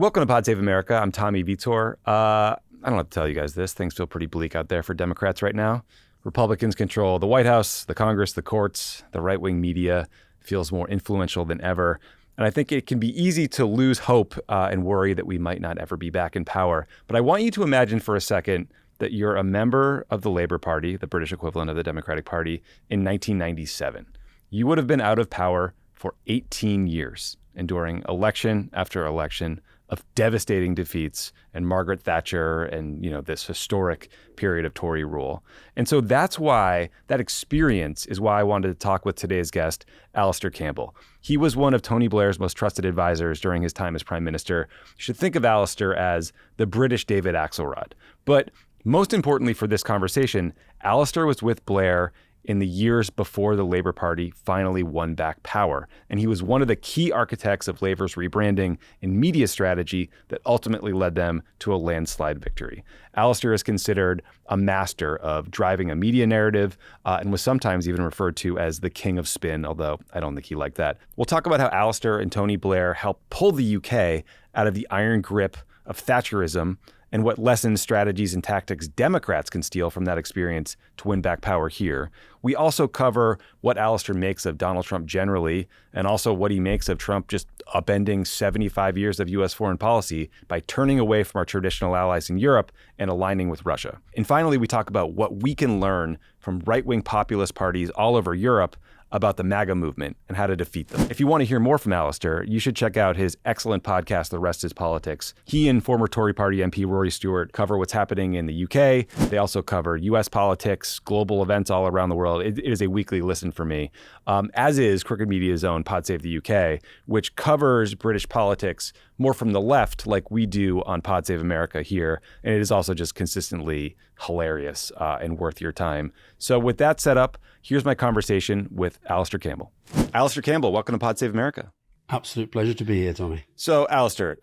Welcome to Pod Save America. I'm Tommy Vietor. I don't have to tell you guys this. Things feel pretty bleak out there for Democrats right now. Republicans control the White House, the Congress, the courts. The right-wing media feels more influential than ever. And I think it can be easy to lose hope and worry that we might not ever be back in power. But I want you to imagine for a second that you're a member of the Labour Party, the British equivalent of the Democratic Party, in 1997. You would have been out of power for 18 years, enduring election after election of devastating defeats and Margaret Thatcher and, this historic period of Tory rule. And so that's why that experience is why I wanted to talk with today's guest, Alastair Campbell. He was one of Tony Blair's most trusted advisors during his time as prime minister. You should think of Alastair as the British David Axelrod. But most importantly for this conversation, Alastair was with Blair in the years before the Labour Party finally won back power. And he was one of the key architects of Labour's rebranding and media strategy that ultimately led them to a landslide victory. Alastair is considered a master of driving a media narrative and was sometimes even referred to as the king of spin, although I don't think he liked that. We'll talk about how Alastair and Tony Blair helped pull the UK out of the iron grip of Thatcherism and what lessons, strategies, and tactics Democrats can steal from that experience to win back power here. We also cover what Alastair makes of Donald Trump generally, and also what he makes of Trump just upending 75 years of U.S. foreign policy by turning away from our traditional allies in Europe and aligning with Russia. And finally, we talk about what we can learn from right-wing populist parties all over Europe about the MAGA movement and how to defeat them. If you want to hear more from Alastair, you should check out his excellent podcast, The Rest is Politics. He and former Tory party MP Rory Stewart cover what's happening in the UK. They also cover US politics, global events all around the world. It is a weekly listen for me, as is Crooked Media's own Pod Save the UK, which covers British politics more from the left like we do on Pod Save America here. And it is also just consistently hilarious and worth your time. So with that set up, here's my conversation with Alastair Campbell. Alastair Campbell, welcome to Pod Save America. Absolute pleasure to be here, Tommy. So Alastair,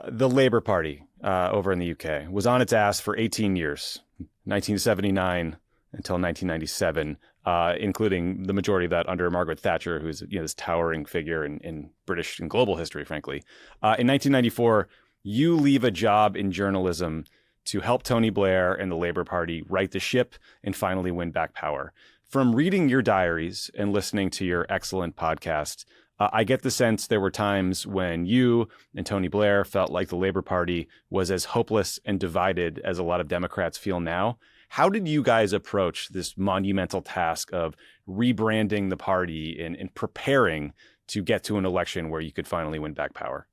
the Labour Party over in the UK was on its ass for 18 years, 1979 until 1997, including the majority of that under Margaret Thatcher, who's this towering figure in British and global history, frankly. In 1994, you leave a job in journalism to help Tony Blair and the Labour Party right the ship and finally win back power. From reading your diaries and listening to your excellent podcast, I get the sense there were times when you and Tony Blair felt like the Labour Party was as hopeless and divided as a lot of Democrats feel now. How did you guys approach this monumental task of rebranding the party and preparing to get to an election where you could finally win back power?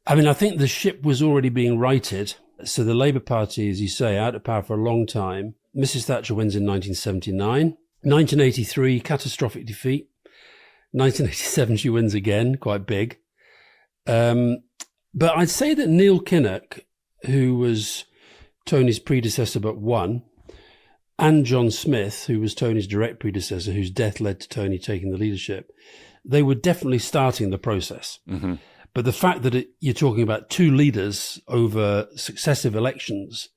I mean, I think the ship was already being righted. So the Labour Party, as you say, out of power for a long time. Mrs. Thatcher wins in 1979. 1983, catastrophic defeat. 1987, she wins again, quite big. But I'd say that Neil Kinnock, who was Tony's predecessor but won, and John Smith, who was Tony's direct predecessor, whose death led to Tony taking the leadership, they were definitely starting the process. Mm-hmm. But the fact that you're talking about two leaders over successive elections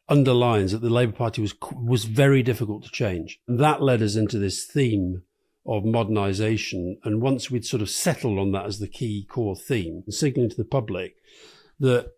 underlines that the Labour Party was very difficult to change. And that led us into this theme of modernisation. And once we'd sort of settled on that as the key core theme, signalling to the public that,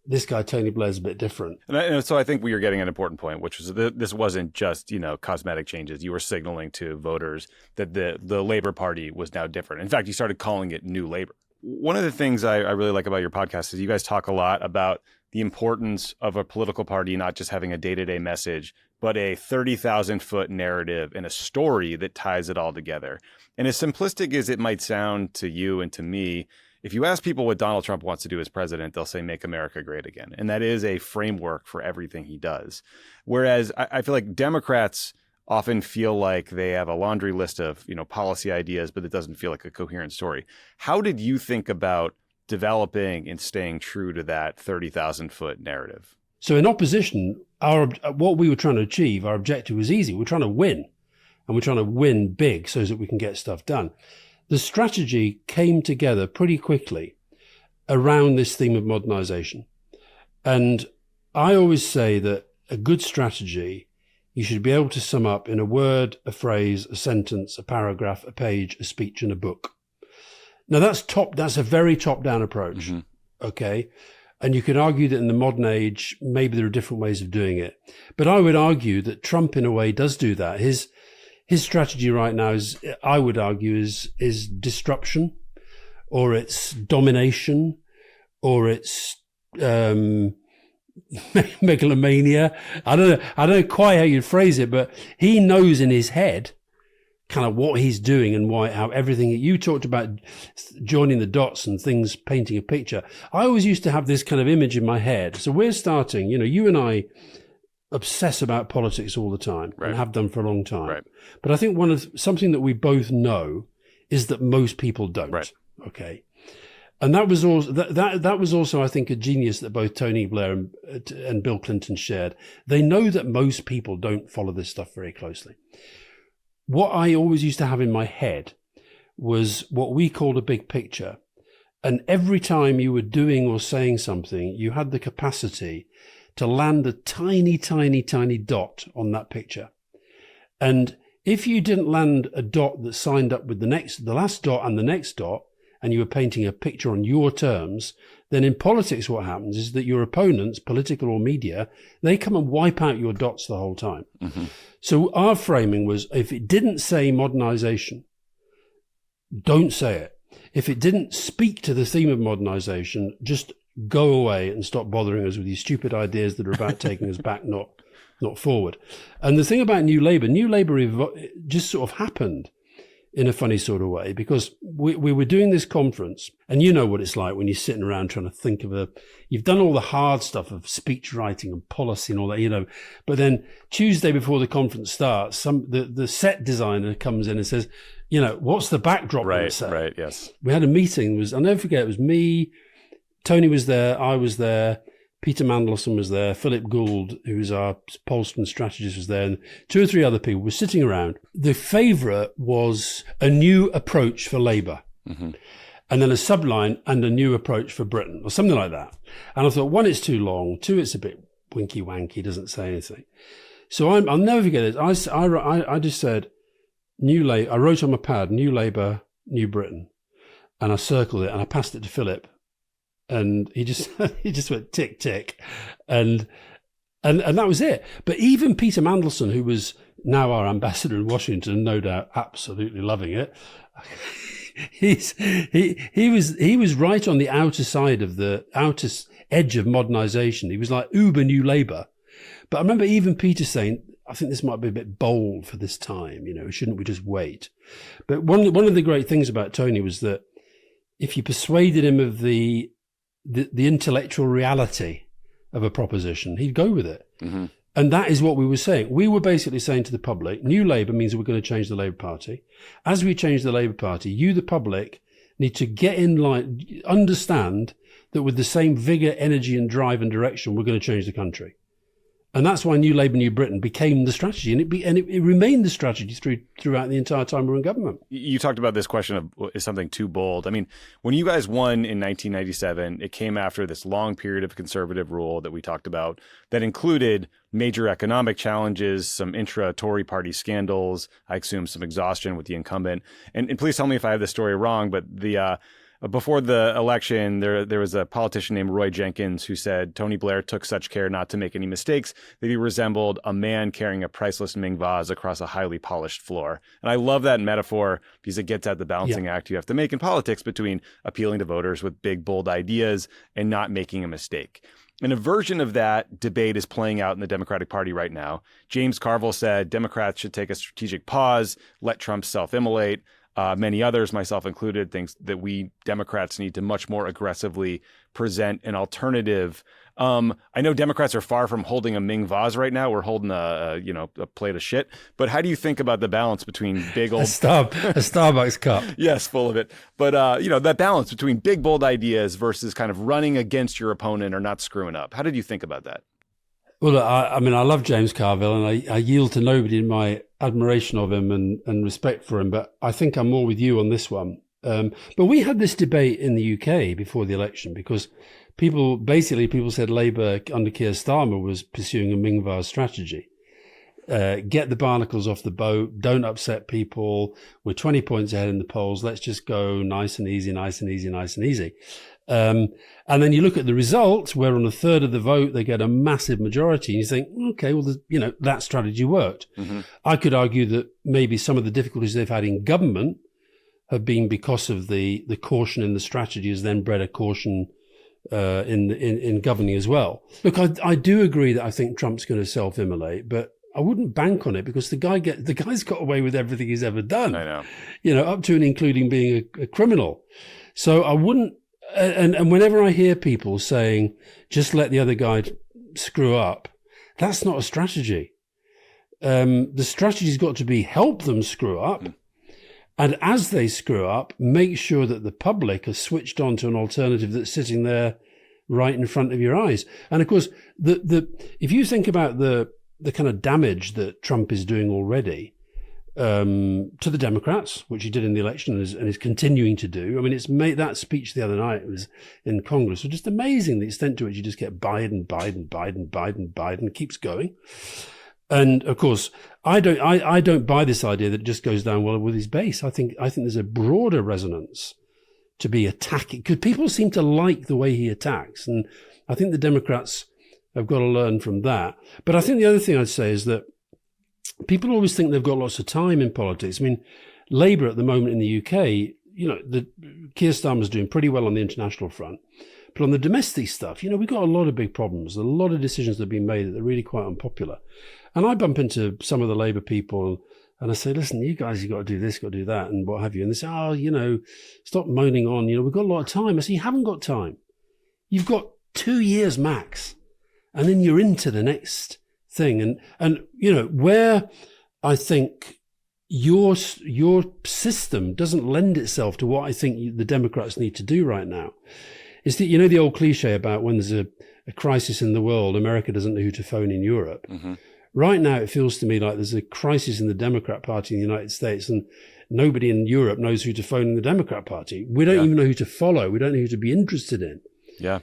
this guy, Tony Blair's a bit different. And so I think we are getting an important point, which was this wasn't just, cosmetic changes. You were signaling to voters that the Labour Party was now different. In fact, you started calling it New Labour. One of the things I really like about your podcast is you guys talk a lot about the importance of a political party not just having a day-to-day message, but a 30,000-foot narrative and a story that ties it all together. And as simplistic as it might sound to you and to me, if you ask people what Donald Trump wants to do as president, they'll say, make America great again. And that is a framework for everything he does. Whereas I feel like Democrats often feel like they have a laundry list of, policy ideas, but it doesn't feel like a coherent story. How did you think about developing and staying true to that 30,000-foot narrative? So in opposition, what we were trying to achieve, our objective was easy. We're trying to win, and we're trying to win big so that we can get stuff done. The strategy came together pretty quickly around this theme of modernisation. And I always say that a good strategy you should be able to sum up in a word, a phrase, a sentence, a paragraph, a page, a speech, and a book. Now that's a very top-down approach. Mm-hmm. Okay. And you could argue that in the modern age, maybe there are different ways of doing it. But I would argue that Trump, in a way, does do that. His strategy right now is, I would argue, is disruption, or it's domination, or it's megalomania. I don't know quite how you'd phrase it, but he knows in his head kind of what he's doing and why, how everything you talked about, joining the dots and things, painting a picture. I always used to have this kind of image in my head. So we're starting, you and I obsess about politics all the time, right, and have done for a long time. Right. But I think something that we both know is that most people don't. Right. Okay. And that was also, that was also, I think, a genius that both Tony Blair and Bill Clinton shared. They know that most people don't follow this stuff very closely. What I always used to have in my head was what we called a big picture. And every time you were doing or saying something, you had the capacity to land a tiny, tiny, tiny dot on that picture. And if you didn't land a dot that signed up with the last dot and the next dot, and you were painting a picture on your terms, then in politics what happens is that your opponents, political or media, they come and wipe out your dots the whole time. Mm-hmm. So our framing was, if it didn't say modernization, don't say it. If it didn't speak to the theme of modernization, just go away and stop bothering us with these stupid ideas that are about taking us back, not forward. And the thing about New Labour just sort of happened in a funny sort of way, because we were doing this conference, and you know what it's like when you're sitting around trying to think of you've done all the hard stuff of speech writing and policy and all that, but then Tuesday before the conference starts, the set designer comes in and says, what's the backdrop going to say? Right, yes. We had a meeting, I'll never forget, it was me, Tony was there, I was there, Peter Mandelson was there, Philip Gould, who's our Polston strategist, was there, and 2 or 3 other people were sitting around. The favourite was a new approach for Labour, mm-hmm, and then a subline and a new approach for Britain, or something like that. And I thought, 1, it's too long, 2, it's a bit winky-wanky, doesn't say anything. So I'll never forget this. I just said, New Labour. I wrote on my pad, New Labour, New Britain, and I circled it and I passed it to Philip. And he just went tick, tick. And that was it. But even Peter Mandelson, who was now our ambassador in Washington, no doubt absolutely loving it, he was right on the outer side of the outer edge of modernization. He was like uber New Labour. But I remember even Peter saying, I think this might be a bit bold for this time, shouldn't we just wait? But one of the great things about Tony was that if you persuaded him of the intellectual reality of a proposition, he'd go with it. Mm-hmm. And that is what we were saying. We were basically saying to the public, New Labour means that we're going to change the Labour Party. As we change the Labour Party, you, the public, need to get in line, understand that with the same vigour, energy and drive and direction, we're going to change the country. And that's why New Labour, New Britain became the strategy. And it remained the strategy throughout the entire time we were in government. You talked about this question of, is something too bold? I mean, when you guys won in 1997, it came after this long period of conservative rule that we talked about that included major economic challenges, some intra-Tory party scandals, I assume some exhaustion with the incumbent. And please tell me if I have this story wrong, but before the election, there was a politician named Roy Jenkins who said Tony Blair took such care not to make any mistakes that he resembled a man carrying a priceless Ming vase across a highly polished floor. And I love that metaphor because it gets at the balancing act you have to make in politics between appealing to voters with big, bold ideas and not making a mistake. And a version of that debate is playing out in the Democratic Party right now. James Carville said Democrats should take a strategic pause, let Trump self-immolate. Many others, myself included, thinks that we Democrats need to much more aggressively present an alternative. I know Democrats are far from holding a Ming vase right now. We're holding a plate of shit. But how do you think about the balance between big old a Starbucks cup? Yes, full of it. But that balance between big bold ideas versus kind of running against your opponent or not screwing up. How did you think about that? Well, I love James Carville, and I yield to nobody in my admiration of him and respect for him. But I think I'm more with you on this one. But we had this debate in the UK before the election because people said Labour under Keir Starmer was pursuing a Ming vase strategy. get the barnacles off the boat, don't upset people. We're 20 points ahead in the polls. Let's just go nice and easy, nice and easy, nice and easy. And then you look at the result, where on a third of the vote, they get a massive majority. And you think, okay, well, that strategy worked. Mm-hmm. I could argue that maybe some of the difficulties they've had in government have been because of the caution in the strategy has then bred a caution in governing as well. Look, I do agree that I think Trump's going to self-immolate, but I wouldn't bank on it because the guy's got away with everything he's ever done. I know. Up to and including being a criminal. So I wouldn't. And whenever I hear people saying, just let the other guy screw up, that's not a strategy. The strategy's got to be help them screw up. And as they screw up, make sure that the public are switched on to an alternative that's sitting there right in front of your eyes. And of course, if you think about the kind of damage that Trump is doing already to the Democrats, which he did in the election and is continuing to do. I mean, it's made that speech the other night, it was in Congress, was just amazing, the extent to which you just get Biden keeps going. And of course, I don't buy this idea that it just goes down well with his base. I think there's a broader resonance to be attacking, because people seem to like the way he attacks. And I think the Democrats have got to learn from that. But I think the other thing I'd say is that people always think they've got lots of time in politics. I mean, Labour at the moment in the UK, Keir Starmer's doing pretty well on the international front. But on the domestic stuff, we've got a lot of big problems, a lot of decisions that have been made that are really quite unpopular. And I bump into some of the Labour people and I say, listen, you guys, you've got to do this, got to do that, and what have you. And they say, stop moaning on. We've got a lot of time. I say, you haven't got time. You've got 2 years max. And then you're into the next thing. And where I think your system doesn't lend itself to what I think the Democrats need to do right now is that, the old cliche about when there's a crisis in the world, America doesn't know who to phone in Europe. Mm-hmm. Right now, it feels to me like there's a crisis in the Democrat Party in the United States, and nobody in Europe knows who to phone in the Democrat Party. We don't even know who to follow. We don't know who to be interested in. Yeah.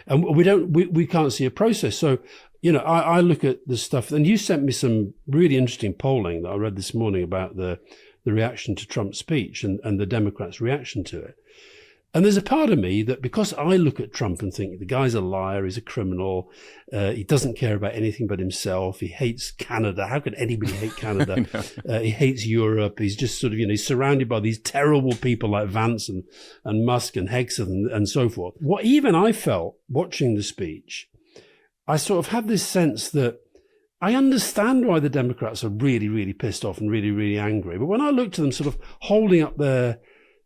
And we can't see a process. So, I look at the stuff, and you sent me some really interesting polling that I read this morning about the reaction to Trump's speech and the Democrats' reaction to it. And there's a part of me that, because I look at Trump and think the guy's a liar, he's a criminal, he doesn't care about anything but himself, he hates Canada. How could anybody hate Canada? He hates Europe. He's just sort of, he's surrounded by these terrible people like Vance and Musk and Hexon and so forth. What even I felt watching the speech, I sort of had this sense that I understand why the Democrats are really, really pissed off and really, really angry. But when I looked at them sort of holding up their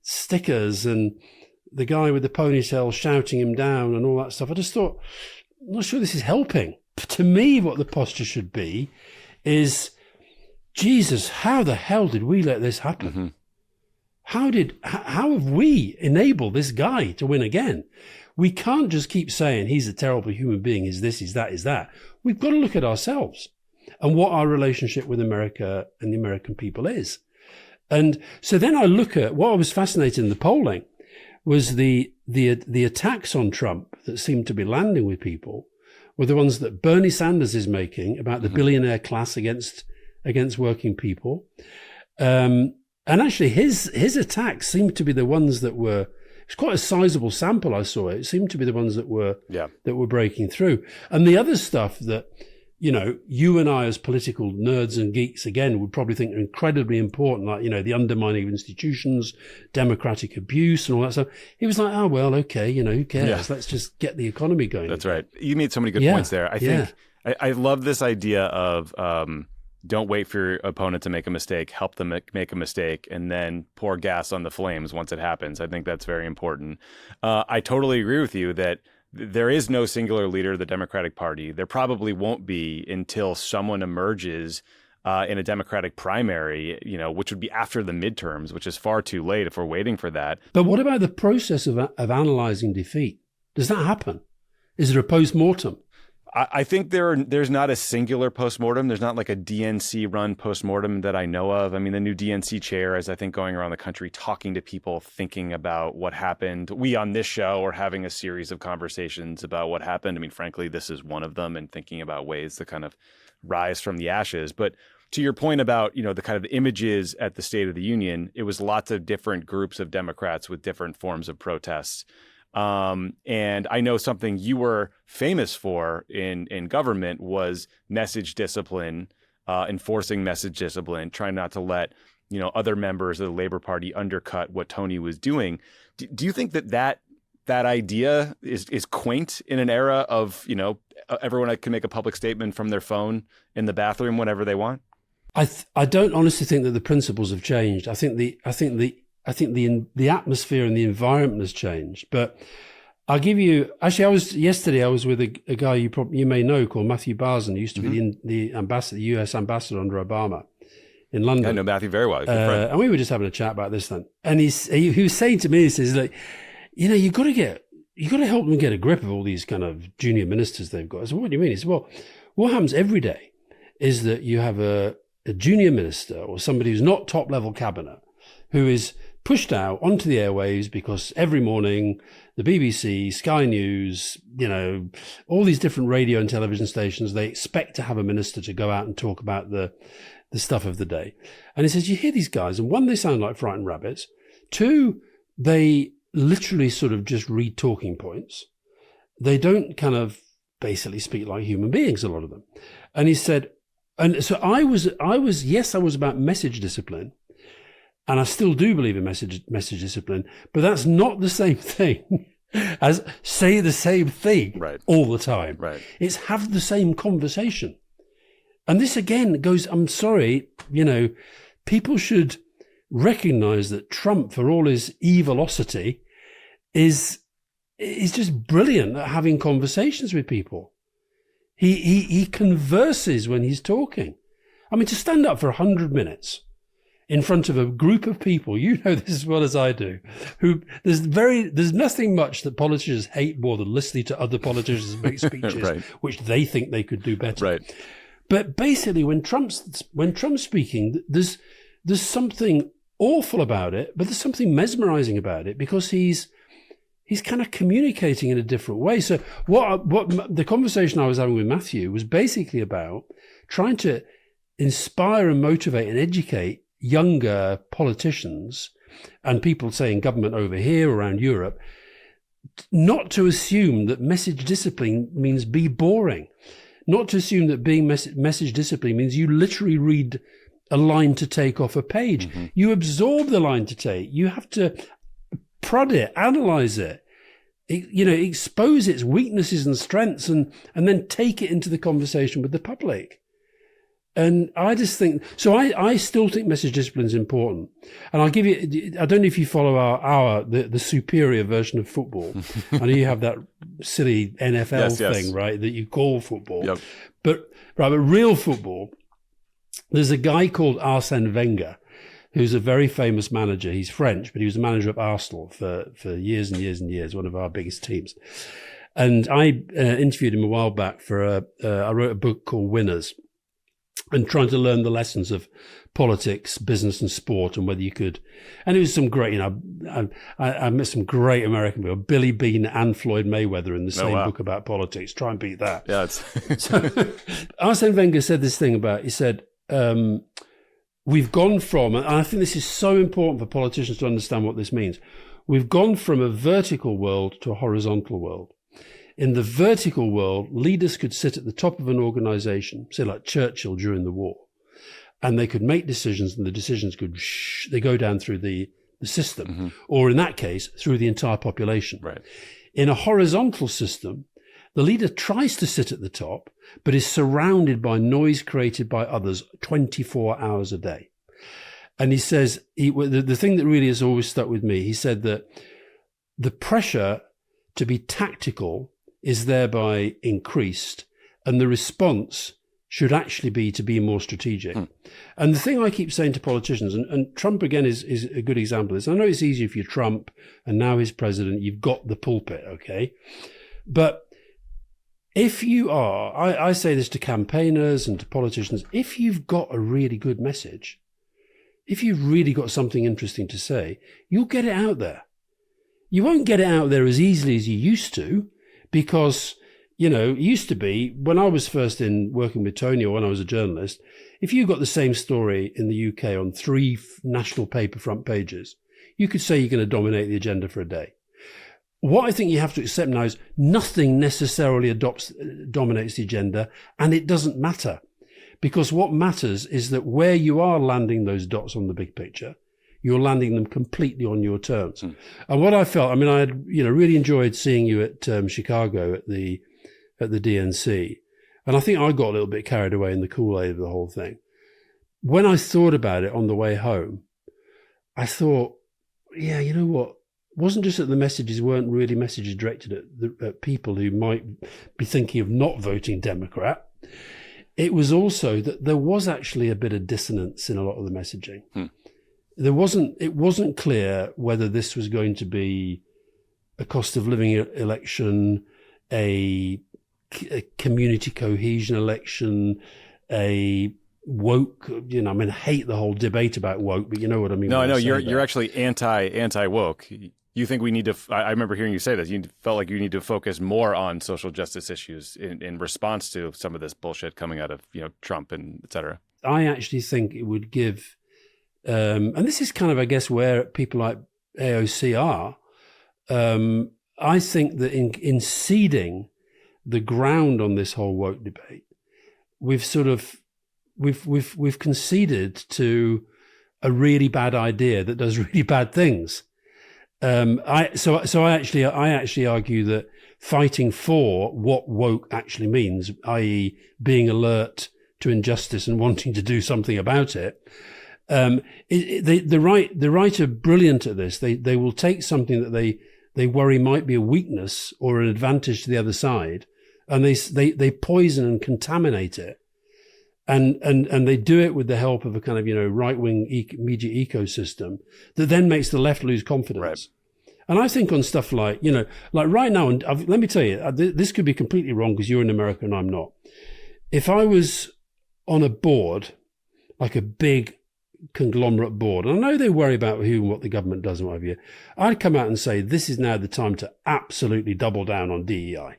stickers and the guy with the ponytail shouting him down and all that stuff, I just thought, I'm not sure this is helping. To me, what the posture should be is, Jesus, how the hell did we let this happen? Mm-hmm. How have we enabled this guy to win again? We can't just keep saying he's a terrible human being, he's this, he's that, he's that. We've got to look at ourselves and what our relationship with America and the American people is. And so then I look at what I was fascinated in the polling was the attacks on Trump that seemed to be landing with people were the ones that Bernie Sanders is making about the billionaire class against working people. And actually his attacks seemed to be the ones that were, it's quite a sizable sample I saw. It seemed to be the ones that were breaking through. And the other stuff that, you and I as political nerds and geeks, again, would probably think are incredibly important, like, the undermining of institutions, democratic abuse and all that stuff. He was like, oh, well, okay, who cares? Yeah. Let's just get the economy going. That's right. You made so many good points there. I think I love this idea of don't wait for your opponent to make a mistake, help them make a mistake, and then pour gas on the flames once it happens. I think that's very important. I totally agree with you that there is no singular leader of the Democratic Party. There probably won't be until someone emerges in a Democratic primary, which would be after the midterms, which is far too late if we're waiting for that. But what about the process of analyzing defeat? Does that happen? Is there a post-mortem? I think there's not a singular postmortem. There's not like a DNC run postmortem that I know of. I mean, the new DNC chair is, I think, going around the country talking to people, thinking about what happened. We on this show are having a series of conversations about what happened. I mean, frankly, this is one of them, and thinking about ways to kind of rise from the ashes. But to your point about, the kind of images at the State of the Union, it was lots of different groups of Democrats with different forms of protests. And I know something you were famous for in government was message discipline, enforcing message discipline, trying not to let, other members of the Labor Party undercut what Tony was doing. Do you think that idea is quaint in an era of, everyone can make a public statement from their phone in the bathroom whenever they want? I don't honestly think that the principles have changed. I think the atmosphere and the environment has changed. But I'll give you. Actually, I was with a guy you may know called Matthew Barson. He used to be the U.S. ambassador under Obama in London. I know Matthew very well. Good friend. And we were just having a chat about this then. And he was saying to me, he says, like, you got to help them get a grip of all these kind of junior ministers they've got. I said, what do you mean? He said, well, what happens every day is that you have a junior minister or somebody who's not top level cabinet who is pushed out onto the airwaves because every morning the BBC, Sky News, all these different radio and television stations, they expect to have a minister to go out and talk about the stuff of the day. And he says, you hear these guys, and one, they sound like frightened rabbits. Two, they literally sort of just read talking points. They don't kind of basically speak like human beings, a lot of them. And he said, and so I was about message discipline. And I still do believe in message discipline, but that's not the same thing as say the same thing all the time. Right. It's have the same conversation. And this again goes, I'm sorry, people should recognize that Trump, for all his evilosity, is just brilliant at having conversations with people. He converses when he's talking. I mean, to stand up for 100 minutes in front of a group of people, you know this as well as I do, who there's nothing much that politicians hate more than listening to other politicians make speeches, which they think they could do better. Right. But basically, when Trump's speaking, there's something awful about it, but there's something mesmerizing about it because he's kind of communicating in a different way. So what the conversation I was having with Matthew was basically about trying to inspire and motivate and educate younger politicians and people, say, in government over here around Europe, not to assume that message discipline means be boring, not to assume that being message discipline means you literally read a line to take off a page. Mm-hmm. You absorb the line to take. You have to prod it, analyze it, expose its weaknesses and strengths, and then take it into the conversation with the public. And I just think, so I still think message discipline is important. And I'll give you, I don't know if you follow the superior version of football. I know you have that silly NFL thing, right, that you call football. Yep. But real football, there's a guy called Arsène Wenger, who's a very famous manager. He's French, but he was a manager of Arsenal for years and years and years, one of our biggest teams. And I interviewed him a while back I wrote a book called Winners, and trying to learn the lessons of politics, business and sport, and whether you could. And it was some great, I met some great American people, Billy Beane and Floyd Mayweather in the same book about politics. Try and beat that. Yeah. So Arsène Wenger said this thing he said, we've gone from, and I think this is so important for politicians to understand what this means. We've gone from a vertical world to a horizontal world. In the vertical world, leaders could sit at the top of an organization, say like Churchill during the war, and they could make decisions, and the decisions they go down through the system, mm-hmm. or in that case, through the entire population. Right. In a horizontal system, the leader tries to sit at the top, but is surrounded by noise created by others 24 hours a day. And he says, the thing that really has always stuck with me, he said that the pressure to be tactical is thereby increased, and the response should actually be to be more strategic. And the thing I keep saying to politicians, and Trump again is a good example of this. I know it's easy if you're Trump and now he's president, you've got the pulpit, okay? But If you are, I say this to campaigners and to politicians, if you've got a really good message, if you've really got something interesting to say, you'll get it out there. You won't get it out there as easily as you used to, because, it used to be, when I was first working with Tony, or when I was a journalist, if you got the same story in the UK on 3 national paper front pages, you could say you're going to dominate the agenda for a day. What I think you have to accept now is nothing necessarily dominates the agenda, and it doesn't matter. Because what matters is that where you are landing those dots on the big picture, you're landing them completely on your terms. And what I felt, I had, really enjoyed seeing you at Chicago at the DNC. And I think I got a little bit carried away in the Kool-Aid of the whole thing. When I thought about it on the way home, I thought, yeah, you know what? It wasn't just that the messages weren't really messages directed at people who might be thinking of not voting Democrat. It was also that there was actually a bit of dissonance in a lot of the messaging. It wasn't clear whether this was going to be a cost of living election, a community cohesion election, a woke, I hate the whole debate about woke, but you know what I mean. No, you're actually anti woke. You think we need to, I remember hearing you say this, you felt like you need to focus more on social justice issues in response to some of this bullshit coming out of, Trump and et cetera. I actually think it would give, and this is kind of, I guess, where people like AOC are. I think that in seeding the ground on this whole woke debate, we've conceded to a really bad idea that does really bad things. I actually argue that fighting for what woke actually means, i.e. being alert to injustice and wanting to do something about it, the right are brilliant at this. They will take something that they worry might be a weakness or an advantage to the other side, and they poison and contaminate it. And they do it with the help of a kind of, right-wing media ecosystem that then makes the left lose confidence. Right. And I think on stuff like right now, and let me tell you, this could be completely wrong because you're in America and I'm not. If I was on a board, like a big conglomerate board, and I know they worry about who and what the government does and what have you, I'd come out and say, this is now the time to absolutely double down on DEI.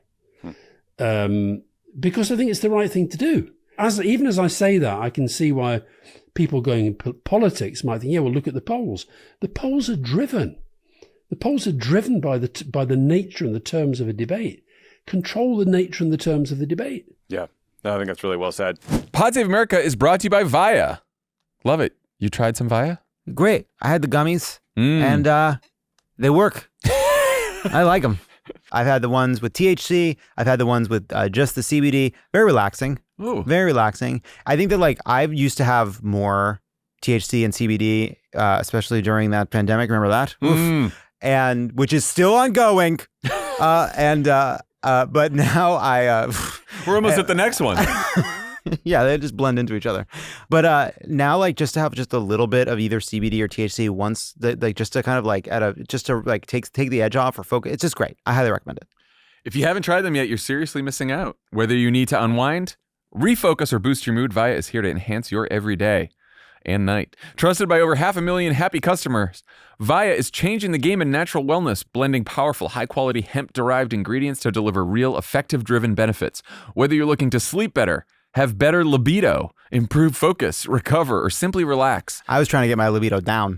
Because I think it's the right thing to do. Even as I say that, I can see why people going in politics might think, yeah, well, look at the polls. The polls are driven. The polls are driven by the nature and the terms of a debate. Control the nature and the terms of the debate. Yeah, I think that's really well said. Pod Save America is brought to you by Via. Love it. You tried some Via? Great. I had the gummies, and they work. I like them. I've had the ones with THC. I've had the ones with just the CBD. Very relaxing. Ooh. Very relaxing. I think that I used to have more THC and CBD, especially during that pandemic. Remember that? Oof. And which is still ongoing. But now we're almost at the next one. Yeah, they just blend into each other. But now, just to have just a little bit of either CBD or THC once, just to kind of take the edge off or focus. It's just great. I highly recommend it. If you haven't tried them yet, you're seriously missing out. Whether you need to unwind, refocus, or boost your mood, Via is here to enhance your everyday and night. Trusted by over 500,000 happy customers, Via is changing the game in natural wellness, blending powerful, high-quality hemp-derived ingredients to deliver real, effective-driven benefits. Whether you're looking to sleep better, have better libido, improve focus, recover, or simply relax. I was trying to get my libido down.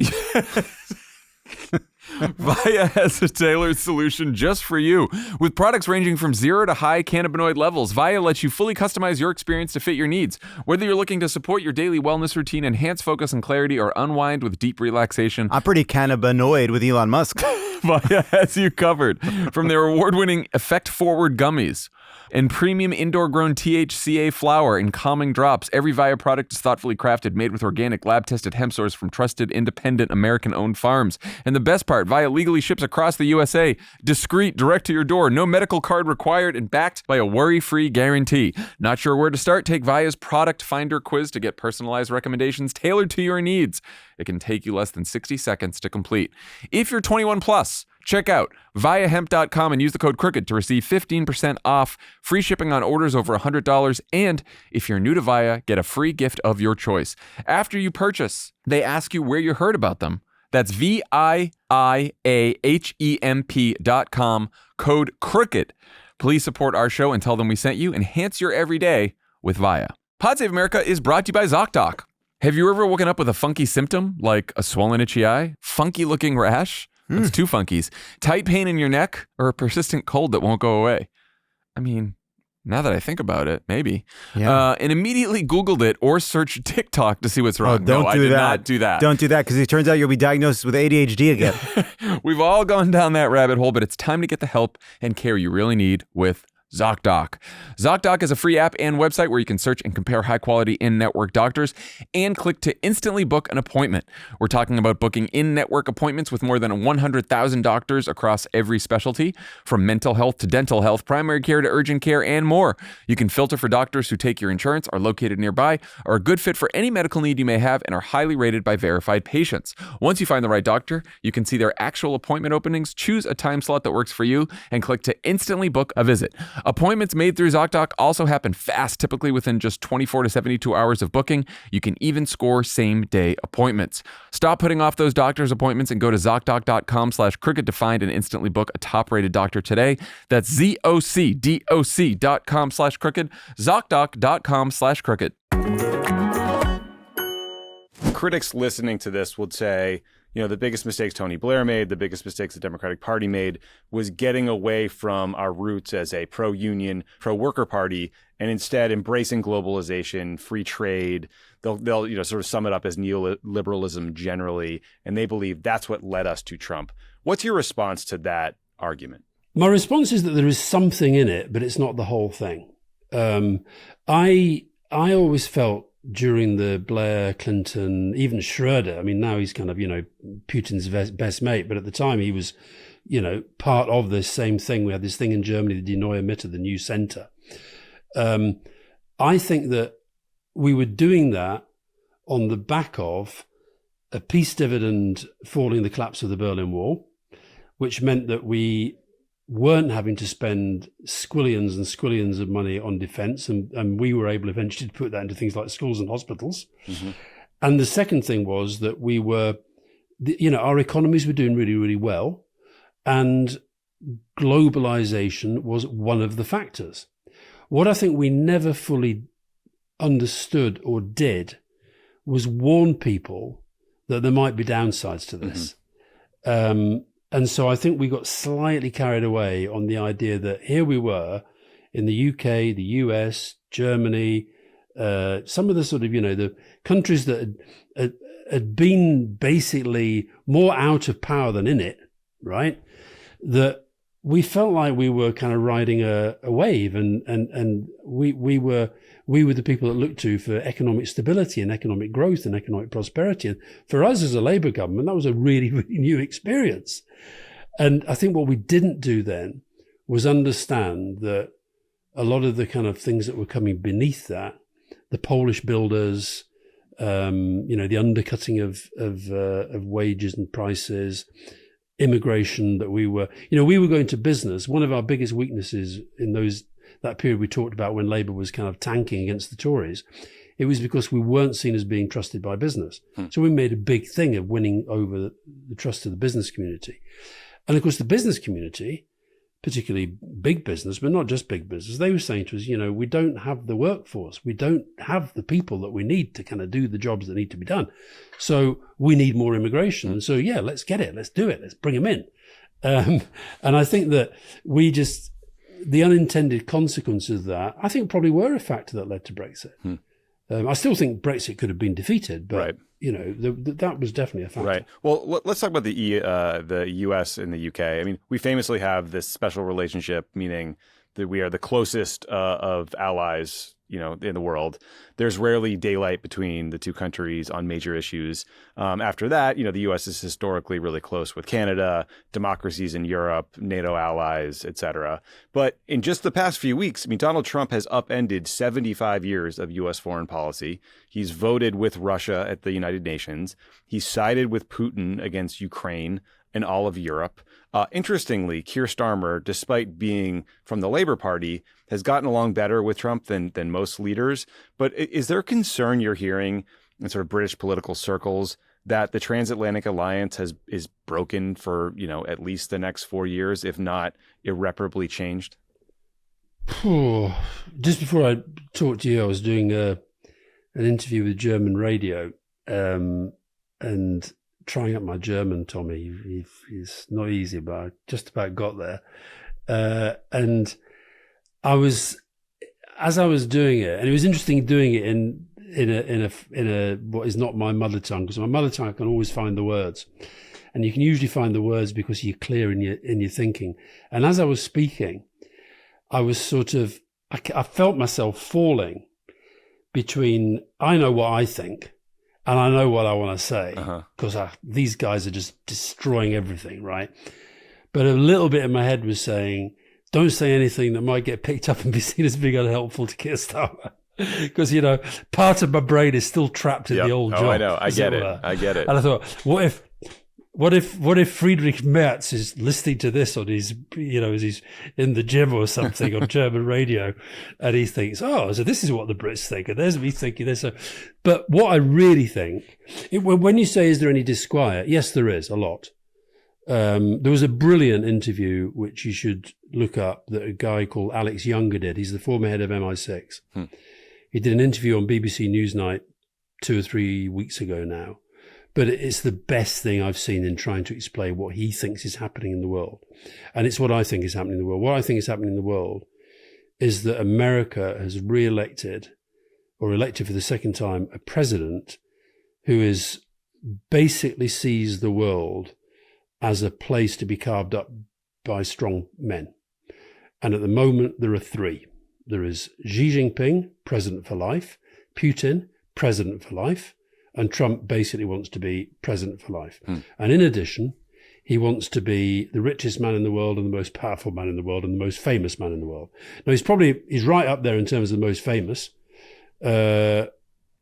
Via has a tailored solution just for you. With products ranging from 0 to high cannabinoid levels, Via lets you fully customize your experience to fit your needs. Whether you're looking to support your daily wellness routine, enhance focus and clarity, or unwind with deep relaxation, I'm pretty cannabinoid with Elon Musk. Via has you covered. From their award-winning effect-forward gummies and premium indoor-grown THCA flower in calming drops, every Via product is thoughtfully crafted, made with organic, lab-tested hemp source from trusted, independent, American-owned farms. And the best part, Via legally ships across the USA, discreet, direct to your door, no medical card required, and backed by a worry-free guarantee. Not sure where to start? Take Via's Product Finder quiz to get personalized recommendations tailored to your needs. It can take you less than 60 seconds to complete. If you're 21 plus, Check out viahemp.com and use the code CROOKED to receive 15% off, free shipping on orders over $100, and if you're new to Via, get a free gift of your choice. After you purchase, they ask you where you heard about them. That's VIAHEMP.com, code CROOKED. Please support our show and tell them we sent you. Enhance your everyday with Via. Pod Save America is brought to you by ZocDoc. Have you ever woken up with a funky symptom like a swollen itchy eye, funky looking rash? That's two funkies. Tight pain in your neck, or a persistent cold that won't go away? I mean, now that I think about it, maybe. Yeah. And immediately Googled it or searched TikTok to see what's wrong. Don't I do did that. not do that. Don't do that, because it turns out you'll be diagnosed with ADHD again. We've all gone down that rabbit hole, but it's time to get the help and care you really need with ZocDoc. ZocDoc is a free app and website where you can search and compare high-quality in-network doctors and click to instantly book an appointment. We're talking about booking in-network appointments with more than 100,000 doctors across every specialty, from mental health to dental health, primary care to urgent care, and more. You can filter for doctors who take your insurance, are located nearby, are a good fit for any medical need you may have, and are highly rated by verified patients. Once you find the right doctor, you can see their actual appointment openings, choose a time slot that works for you, and click to instantly book a visit. Appointments made through ZocDoc also happen fast, typically within just 24 to 72 hours of booking. You can even score same-day appointments. Stop putting off those doctor's appointments and go to ZocDoc.com/crooked to find and instantly book a top-rated doctor today. That's ZocDoc.com/crooked, ZocDoc.com/crooked. Critics listening to this would say, you know, the biggest mistakes Tony Blair made, the biggest mistakes the Democratic Party made was getting away from our roots as a pro-union, pro-worker party and instead embracing globalization, free trade. They'll sort of sum it up as neoliberalism generally, and they believe that's what led us to Trump. What's your response to that argument? My response is that there is something in it, but it's not the whole thing. I always felt during the Blair, Clinton, even Schroeder, I mean, now he's kind of, Putin's best mate, but at the time he was, part of this same thing. We had this thing in Germany, the Die Neue Mitte, the new center. I think that we were doing that on the back of a peace dividend following the collapse of the Berlin Wall, which meant that we weren't having to spend squillions and squillions of money on defense. And we were able eventually to put that into things like schools and hospitals. Mm-hmm. And the second thing was that we were, our economies were doing really, really well. And globalization was one of the factors. What I think we never fully understood or did was warn people that there might be downsides to this. Mm-hmm. And so I think we got slightly carried away on the idea that here we were in the UK, the US, Germany, some of the sort of, the countries that had been basically more out of power than in it, right? That we felt like we were kind of riding a wave and we were the people that looked to for economic stability and economic growth and economic prosperity. And for us as a Labour government, that was a really, really new experience. And I think what we didn't do then was understand that a lot of the kind of things that were coming beneath that, the Polish builders, the undercutting of wages and prices, immigration, that we were going to business. One of our biggest weaknesses in that period we talked about when Labour was kind of tanking against the Tories, it was because we weren't seen as being trusted by business. So we made a big thing of winning over the trust of the business community. And of course, the business community, particularly big business, but not just big business, they were saying to us, we don't have the workforce. We don't have the people that we need to kind of do the jobs that need to be done. So we need more immigration. And so, let's get it. Let's do it. Let's bring them in. And I think that the unintended consequences of that, I think probably were a factor that led to Brexit. I still think Brexit could have been defeated, but right. That was definitely a factor. Right. Well, let's talk about the U.S. and the UK. I mean, we famously have this special relationship, meaning that we are the closest of allies, in the world. There's rarely daylight between the two countries on major issues. After that, the U.S. is historically really close with Canada, democracies in Europe, NATO allies, et cetera. But in just the past few weeks, Donald Trump has upended 75 years of U.S. foreign policy. He's voted with Russia at the United Nations. He sided with Putin against Ukraine and all of Europe. Interestingly, Keir Starmer, despite being from the Labour Party, has gotten along better with Trump than most leaders. But is there concern you're hearing in sort of British political circles that the transatlantic alliance is broken for, at least the next 4 years, if not irreparably changed? Just before I talked to you, I was doing an interview with German radio, and trying up my German, Tommy. It's not easy, but I just about got there. And as I was doing it, and it was interesting doing it in a what is not my mother tongue, because my mother tongue I can always find the words, and you can usually find the words because you're clear in your thinking. And as I was speaking, I was sort of I felt myself falling between I know what I think and I know what I want to say, because these guys are just destroying everything, right? But a little bit in my head was saying, don't say anything that might get picked up and be seen as being unhelpful to Keir Starmer. Because, part of my brain is still trapped in the old job. I know. I get it. And I thought, what if Friedrich Merz is listening to this on his, as he's in the gym or something on German radio, and he thinks, oh, so this is what the Brits think, and there's me thinking this. But what I really think, when you say, is there any disquiet? Yes, there is a lot. There was a brilliant interview, which you should look up, that a guy called Alex Younger did. He's the former head of MI6. He did an interview on BBC Newsnight 2 or 3 weeks ago now. But it's the best thing I've seen in trying to explain what he thinks is happening in the world. And it's what I think is happening in the world. What I think is happening in the world is that America has elected for the second time, a president who is basically sees the world as a place to be carved up by strong men. And at the moment, there are three. There is Xi Jinping, president for life, Putin, president for life, and Trump basically wants to be president for life. And in addition, he wants to be the richest man in the world and the most powerful man in the world and the most famous man in the world. Now, he's right up there in terms of the most famous. I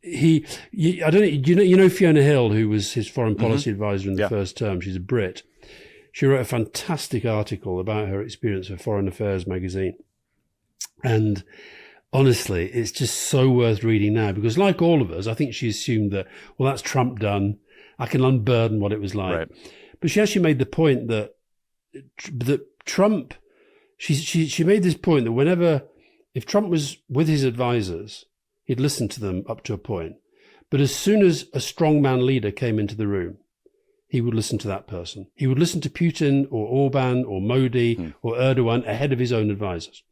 don't know, you know Fiona Hill, who was his foreign policy advisor in the first term. She's a Brit. She wrote a fantastic article about her experience of Foreign Affairs magazine. And honestly, it's just so worth reading now, because like all of us, I think she assumed that, well, that's Trump done. I can unburden what it was like. Right. But she actually made the point that Trump, she made this point that if Trump was with his advisors, he'd listen to them up to a point. But as soon as a strongman leader came into the room, he would listen to that person. He would listen to Putin or Orban or Modi or Erdogan ahead of his own advisors.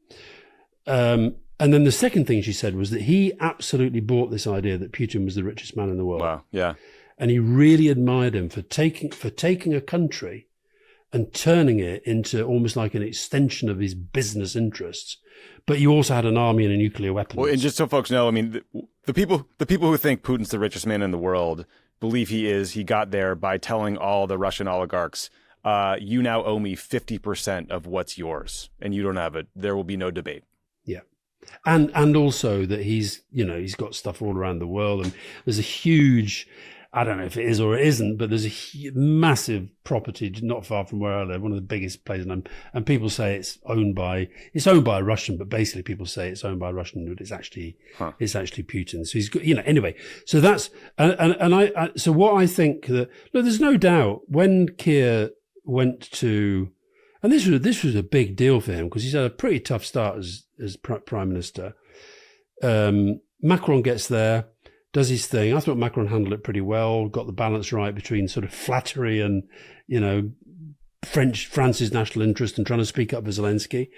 And then the second thing she said was that he absolutely bought this idea that Putin was the richest man in the world. Wow, yeah. And he really admired him for taking a country and turning it into almost like an extension of his business interests. But you also had an army and a nuclear weapons. Well, and just so folks know, I mean, the people who think Putin's the richest man in the world believe he got there by telling all the Russian oligarchs, you now owe me 50% of what's yours, and you don't have it. There will be no debate. Yeah. And also that he's got stuff all around the world, and there's a huge, I don't know if it is or it isn't, but there's a massive property not far from where I live, one of the biggest places, and people say it's owned by a Russian, but basically people say it's owned by a Russian, but it's actually Putin. So he's got, anyway. So that's so what I think that there's no doubt when Keir went to. And this was a big deal for him because he's had a pretty tough start as prime minister. Macron gets there, does his thing. I thought Macron handled it pretty well, got the balance right between sort of flattery and, France's national interest and trying to speak up for Zelensky.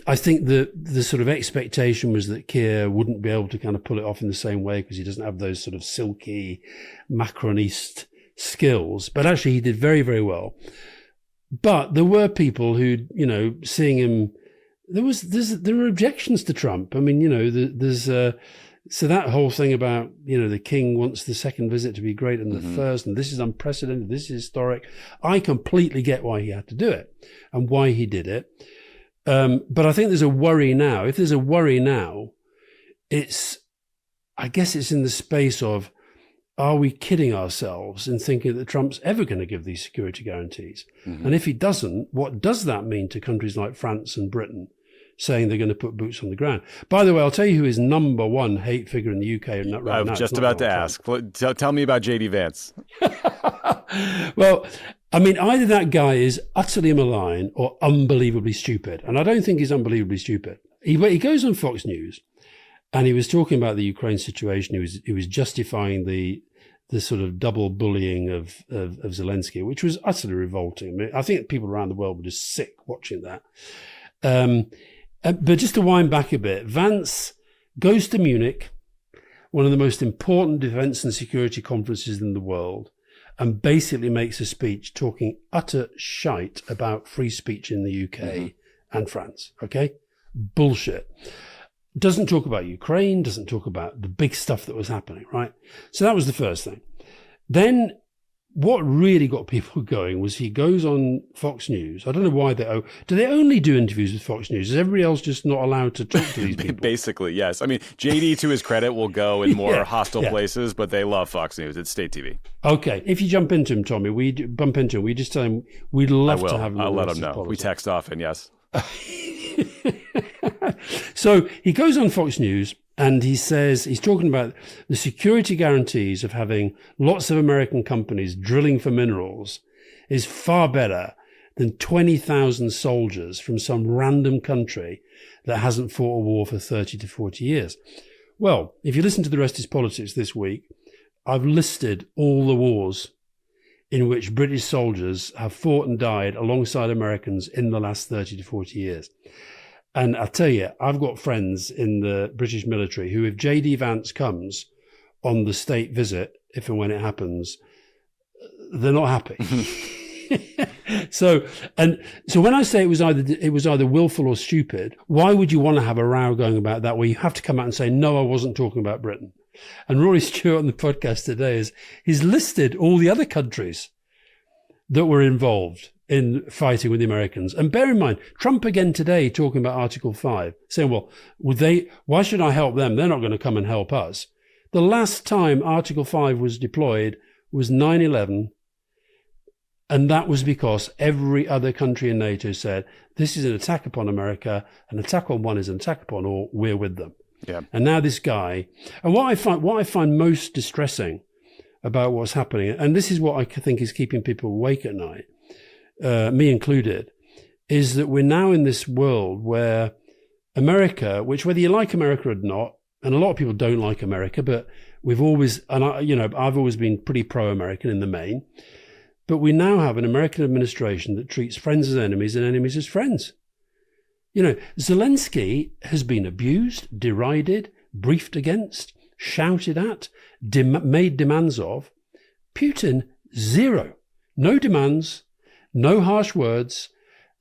I think the sort of expectation was that Keir wouldn't be able to kind of pull it off in the same way because he doesn't have those sort of silky Macronist skills. But actually he did very, very well. But there were people who, seeing him, there were objections to Trump. I mean, so that whole thing about, the king wants the second visit to be greater than the first, and this is unprecedented, this is historic. I completely get why he had to do it and why he did it. But I think there's a worry now. If there's a worry now, I guess it's in the space of, are we kidding ourselves in thinking that Trump's ever going to give these security guarantees? Mm-hmm. And if he doesn't, what does that mean to countries like France and Britain, saying they're going to put boots on the ground? By the way, I'll tell you who is number one hate figure in the UK right now. I was just about to ask. Tell me about J.D. Vance. Well, I mean, either that guy is utterly malign or unbelievably stupid. And I don't think he's unbelievably stupid. He goes on Fox News and he was talking about the Ukraine situation. He was justifying the sort of double bullying of Zelensky, which was utterly revolting. I mean, I think people around the world were just sick watching that. But just to wind back a bit, Vance goes to Munich, one of the most important defense and security conferences in the world, and basically makes a speech talking utter shite about free speech in the UK and France. Okay? Bullshit. Doesn't talk about Ukraine, doesn't talk about the big stuff that was happening, right? So that was the first thing. Then what really got people going was he goes on Fox News. I don't know why do they only do interviews with Fox News? Is everybody else just not allowed to talk to these people? Basically, yes. I mean, JD, to his credit, will go in more hostile places, but they love Fox News. It's state TV. Okay. If you jump into him, Tommy, we just tell him we'd love to have him. I'll let him know. We text often, yes. So he goes on Fox News and he says, he's talking about the security guarantees of having lots of American companies drilling for minerals is far better than 20,000 soldiers from some random country that hasn't fought a war for 30 to 40 years. Well, if you listen to the rest is politics this week, I've listed all the wars in which British soldiers have fought and died alongside Americans in the last 30 to 40 years. And I tell you, I've got friends in the British military who, if J.D. Vance comes on the state visit, if and when it happens, they're not happy. So when I say it was either willful or stupid, why would you want to have a row going about that where you have to come out and say, no, I wasn't talking about Britain? And Rory Stewart on the podcast today he's listed all the other countries that were involved in fighting with the Americans. And bear in mind, Trump again today talking about Article 5, saying, well, why should I help them? They're not going to come and help us. The last time Article 5 was deployed was 9/11. And that was because every other country in NATO said, this is an attack upon America. An attack on one is an attack upon all. We're with them. Yeah. And now this guy, and what I find most distressing about what's happening, and this is what I think is keeping people awake at night, me included, is that we're now in this world where America, which whether you like America or not, and a lot of people don't like America, but I've always been pretty pro-American in the main, but we now have an American administration that treats friends as enemies and enemies as friends. You know, Zelensky has been abused, derided, briefed against, shouted at, made demands of. Putin, zero. No demands, no harsh words.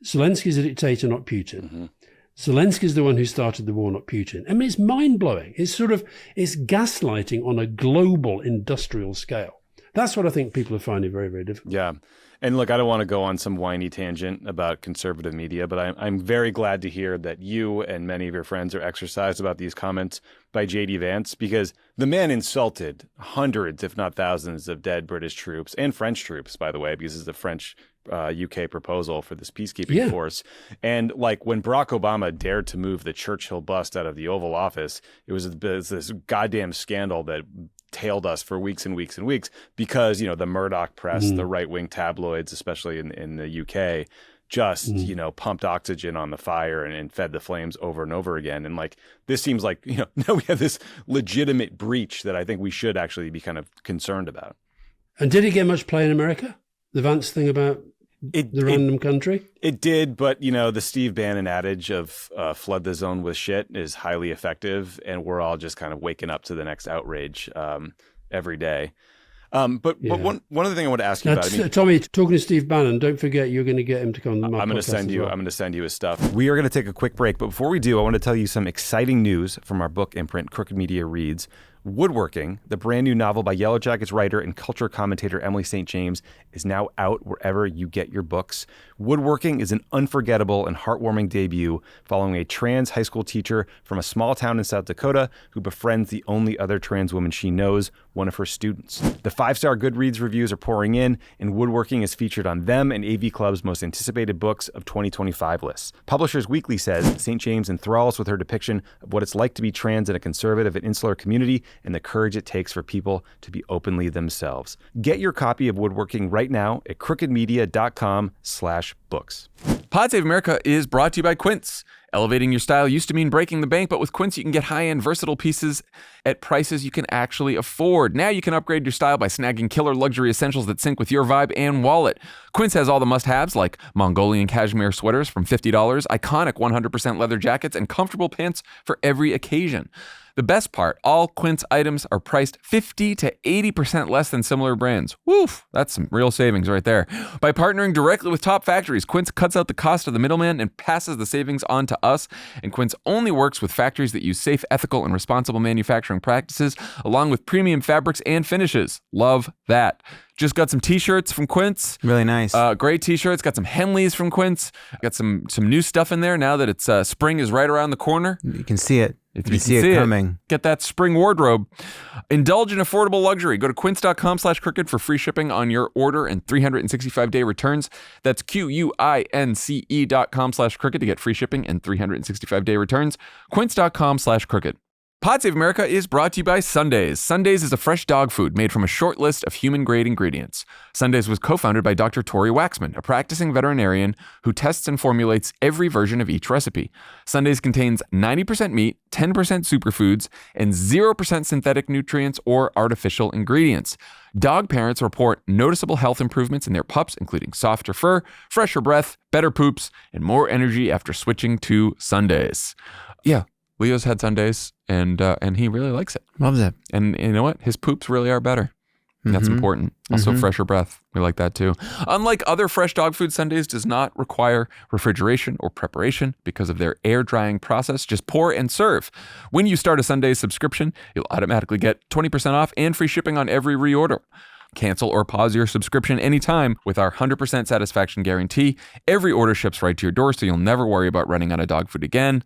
Zelensky's a dictator, not Putin. Mm-hmm. Zelensky's the one who started the war, not Putin. I mean, it's mind-blowing. It's gaslighting on a global industrial scale. That's what I think people are finding very, very difficult. Yeah. And look, I don't want to go on some whiny tangent about conservative media, but I'm very glad to hear that you and many of your friends are exercised about these comments by J.D. Vance, because the man insulted hundreds, if not thousands, of dead British troops and French troops, by the way, because it's the French UK proposal for this peacekeeping force. And like when Barack Obama dared to move the Churchill bust out of the Oval Office, it was this goddamn scandal that tailed us for weeks and weeks and weeks because, you know, the Murdoch press, the right-wing tabloids, especially in the UK, just, you know, pumped oxygen on the fire and fed the flames over and over again. And like, this seems like, you know, now we have this legitimate breach that I think we should actually be kind of concerned about. And did it get much play in America? The Vance thing about the random country? It did, but, you know, the Steve Bannon adage of flood the zone with shit is highly effective, and we're all just kind of waking up to the next outrage every day. But one other thing I want to ask you about. Tommy, talking to Steve Bannon, don't forget you're going to get him to come on my podcast. I'm going to send you his stuff. We are going to take a quick break, but before we do, I want to tell you some exciting news from our book imprint, Crooked Media Reads. Woodworking, the brand new novel by Yellow Jackets writer and culture commentator Emily St. James, is now out wherever you get your books. Woodworking is an unforgettable and heartwarming debut following a trans high school teacher from a small town in South Dakota who befriends the only other trans woman she knows, one of her students. The 5-star Goodreads reviews are pouring in, and Woodworking is featured on them and AV Club's most anticipated books of 2025 lists. Publishers Weekly says St. James enthralls with her depiction of what it's like to be trans in a conservative and insular community and the courage it takes for people to be openly themselves. Get your copy of Woodworking right now at crookedmedia.com/books. Pod Save America is brought to you by Quince. Elevating your style used to mean breaking the bank, but with Quince, you can get high-end, versatile pieces at prices you can actually afford. Now you can upgrade your style by snagging killer luxury essentials that sync with your vibe and wallet. Quince has all the must-haves like Mongolian cashmere sweaters from $50, iconic 100% leather jackets, and comfortable pants for every occasion. The best part, all Quince items are priced 50 to 80% less than similar brands. Woof, that's some real savings right there. By partnering directly with top factories, Quince cuts out the cost of the middleman and passes the savings on to us. And Quince only works with factories that use safe, ethical, and responsible manufacturing practices, along with premium fabrics and finishes. Love that. Just got some t-shirts from Quince. Really nice. Great t-shirts. Got some Henleys from Quince. Got some new stuff in there now that it's spring is right around the corner. You can see it. If you see it coming. Get that spring wardrobe. Indulge in affordable luxury. Go to quince.com/crooked for free shipping on your order and 365-day returns. That's QUINCE.com/crooked to get free shipping and 365-day returns. Quince.com/crooked. Pod Save America is brought to you by Sundays. Sundays is a fresh dog food made from a short list of human-grade ingredients. Sundays was co-founded by Dr. Tori Waxman, a practicing veterinarian who tests and formulates every version of each recipe. Sundays contains 90% meat, 10% superfoods, and 0% synthetic nutrients or artificial ingredients. Dog parents report noticeable health improvements in their pups, including softer fur, fresher breath, better poops, and more energy after switching to Sundays. Yeah. Leo's had Sundays, and he really likes it. Loves it. And you know what? His poops really are better. That's important. Also, fresher breath. We like that too. Unlike other fresh dog food, Sundays does not require refrigeration or preparation because of their air drying process. Just pour and serve. When you start a Sundays subscription, you'll automatically get 20% off and free shipping on every reorder. Cancel or pause your subscription anytime with our 100% satisfaction guarantee. Every order ships right to your door, so you'll never worry about running out of dog food again.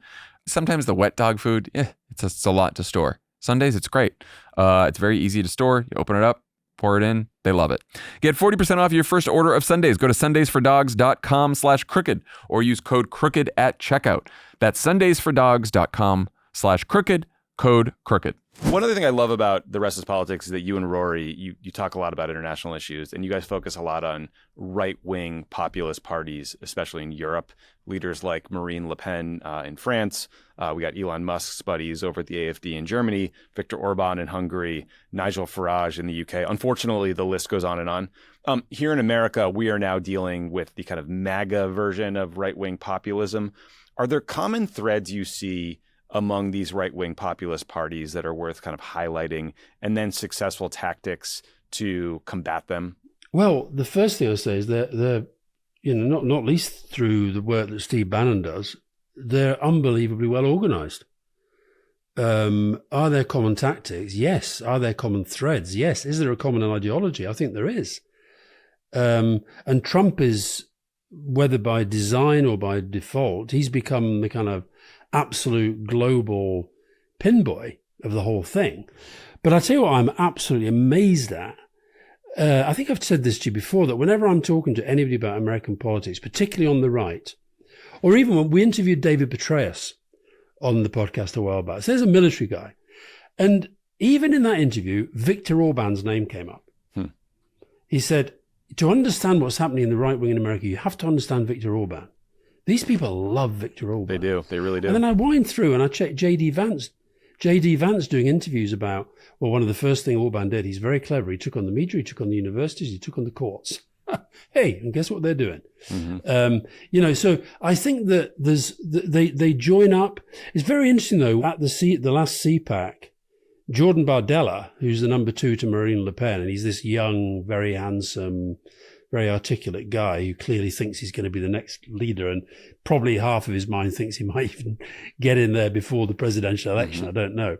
Sometimes the wet dog food, it's a lot to store. Sundays, it's great. It's very easy to store. You open it up, pour it in. They love it. Get 40% off your first order of Sundays. Go to sundaysfordogs.com/crooked or use code crooked at checkout. That's sundaysfordogs.com/crooked, code crooked. One other thing I love about The Rest is Politics is that you and Rory, you talk a lot about international issues, and you guys focus a lot on right-wing populist parties, especially in Europe. Leaders like Marine Le Pen in France. We got Elon Musk's buddies over at the AfD in Germany, Viktor Orban in Hungary, Nigel Farage in the UK. Unfortunately, the list goes on and on. Here in America, we are now dealing with the kind of MAGA version of right-wing populism. Are there common threads you see among these right-wing populist parties that are worth kind of highlighting, and then successful tactics to combat them? Well, the first thing I say is they're not least through the work that Steve Bannon does, they're unbelievably well organized. Are there common tactics? Yes. Are there common threads? Yes. Is there a common ideology? I think there is. And Trump is, whether by design or by default, he's become the kind of absolute global pinboy of the whole thing. But I tell you what I'm absolutely amazed at. I think I've said this to you before, that whenever I'm talking to anybody about American politics, particularly on the right, or even when we interviewed David Petraeus on the podcast a while back, so there's a military guy. And even in that interview, Viktor Orban's name came up. He said, to understand what's happening in the right wing in America, you have to understand Viktor Orban. These people love Viktor Orban. They do. They really do. And then I wind through and I check J.D. Vance. J.D. Vance doing interviews about, well, one of the first things Orban did, he's very clever. He took on the media, he took on the universities, he took on the courts. Hey, and guess what they're doing? So I think that they join up. It's very interesting, though, at the last CPAC, Jordan Bardella, who's the number 2 to Marine Le Pen, and he's this young, very handsome, very articulate guy who clearly thinks he's going to be the next leader, and probably half of his mind thinks he might even get in there before the presidential election. I don't know.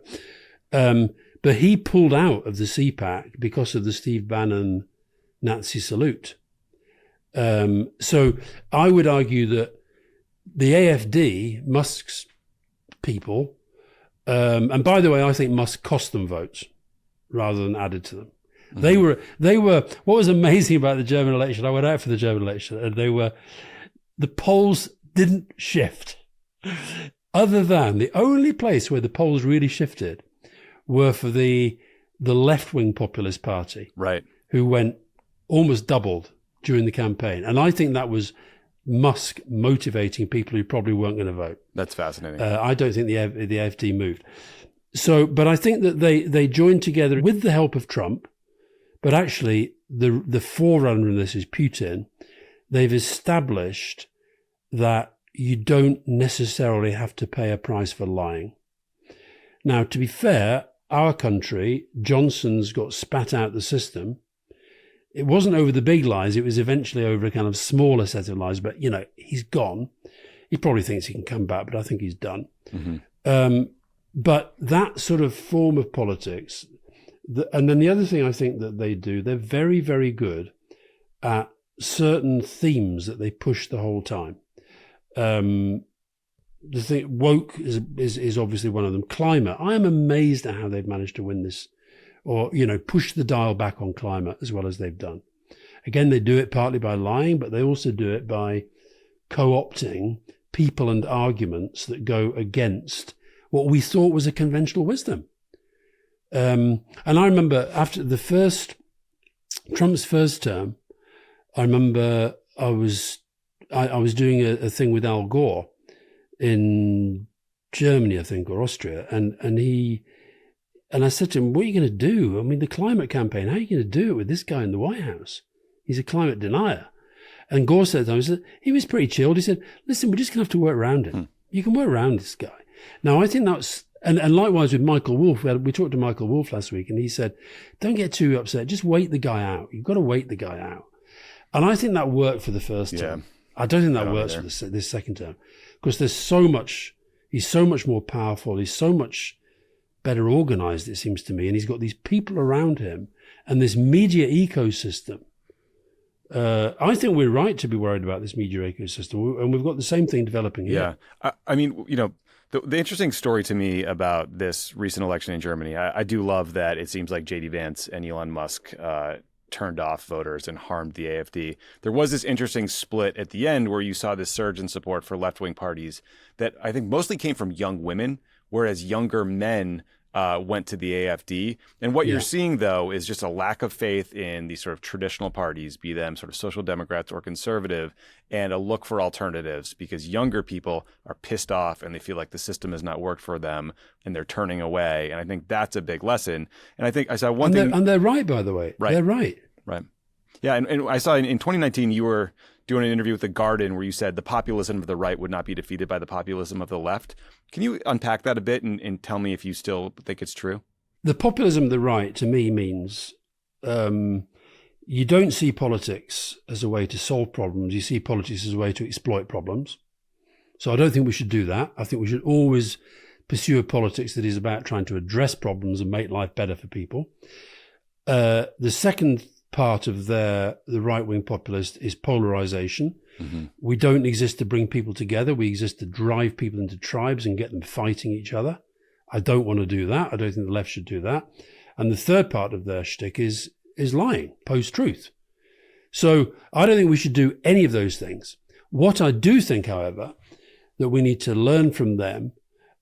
But he pulled out of the CPAC because of the Steve Bannon Nazi salute. So I would argue that the AfD, Musk's people, and by the way, I think Musk cost them votes rather than added to them. Mm-hmm. They were, what was amazing about the German election, I went out for the German election, and the polls didn't shift. Other than the only place where the polls really shifted were for the left-wing populist party. Right. Who went almost doubled during the campaign. And I think that was Musk motivating people who probably weren't going to vote. That's fascinating. I don't think the AfD moved. So, but I think that they joined together with the help of Trump, but actually the forerunner in this is Putin. They've established that you don't necessarily have to pay a price for lying. Now, to be fair, our country, Johnson's got spat out the system. It wasn't over the big lies. It was eventually over a kind of smaller set of lies. But, he's gone. He probably thinks he can come back, but I think he's done. Mm-hmm. But that sort of form of politics, and then the other thing I think that they do, they're very, very good at certain themes that they push the whole time. The thing, woke is obviously one of them. Climate. I am amazed at how they've managed to win this, or push the dial back on climate as well as they've done. Again, they do it partly by lying, but they also do it by co-opting people and arguments that go against what we thought was a conventional wisdom. And I remember after Trump's first term, I remember I was doing a thing with Al Gore in Germany, I think, or Austria, and I said to him, "What are you going to do? I mean, the climate campaign. How are you going to do it with this guy in the White House? He's a climate denier." And Gore said to him, he was pretty chilled. He said, "Listen, we're just going to have to work around him. You can work around this guy." Now, I think that's and likewise with Michael Wolff. We talked to Michael Wolff last week, and he said, "Don't get too upset. Just wait the guy out. You've got to wait the guy out." And I think that worked for the first term. I don't think that works for this second term, because he's so much more powerful. He's so much better organized, it seems to me. And he's got these people around him and this media ecosystem. I think we're right to be worried about this media ecosystem. And we've got the same thing developing here. Yeah. I mean, the interesting story to me about this recent election in Germany, I do love that it seems like J.D. Vance and Elon Musk turned off voters and harmed the AfD. There was this interesting split at the end where you saw this surge in support for left-wing parties that I think mostly came from young women, whereas younger men went to the AfD. And what you're seeing, though, is just a lack of faith in these sort of traditional parties, be them sort of social democrats or conservative, and a look for alternatives because younger people are pissed off and they feel like the system has not worked for them and they're turning away. And I think that's a big lesson. And I think I saw one thing. And they're right, by the way. Right. They're right. Right. Yeah. And I saw in 2019, you were doing an interview with The Guardian where you said the populism of the right would not be defeated by the populism of the left. Can you unpack that a bit and tell me if you still think it's true? The populism of the right, to me, means you don't see politics as a way to solve problems. You see politics as a way to exploit problems. So I don't think we should do that. I think we should always pursue a politics that is about trying to address problems and make life better for people. The second part of the right-wing populist is polarization. Mm-hmm. We don't exist to bring people together. We exist to drive people into tribes and get them fighting each other. I don't want to do that. I don't think the left should do that. And the third part of their shtick is lying, post-truth. So I don't think we should do any of those things. What I do think, however, that we need to learn from them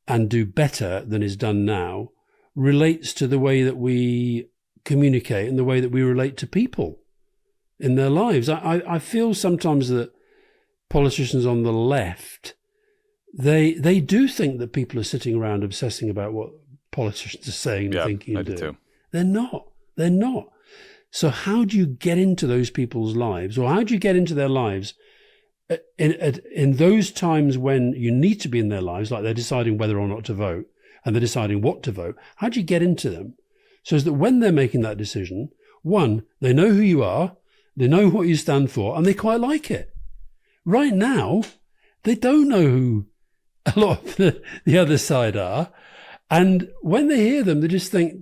and do better than is done now relates to the way that we communicate and the way that we relate to people in their lives. I feel sometimes that politicians on the left, they do think that people are sitting around obsessing about what politicians are saying and thinking and doing. Too. They're not. So how do you get into those people's lives, or how do you get into their lives in those times when you need to be in their lives, like they're deciding whether or not to vote and they're deciding what to vote? How do you get into them so that when they're making that decision, one, they know who you are, they know what you stand for, and they quite like it. Right now, they don't know who a lot of the other side are. And when they hear them, they just think,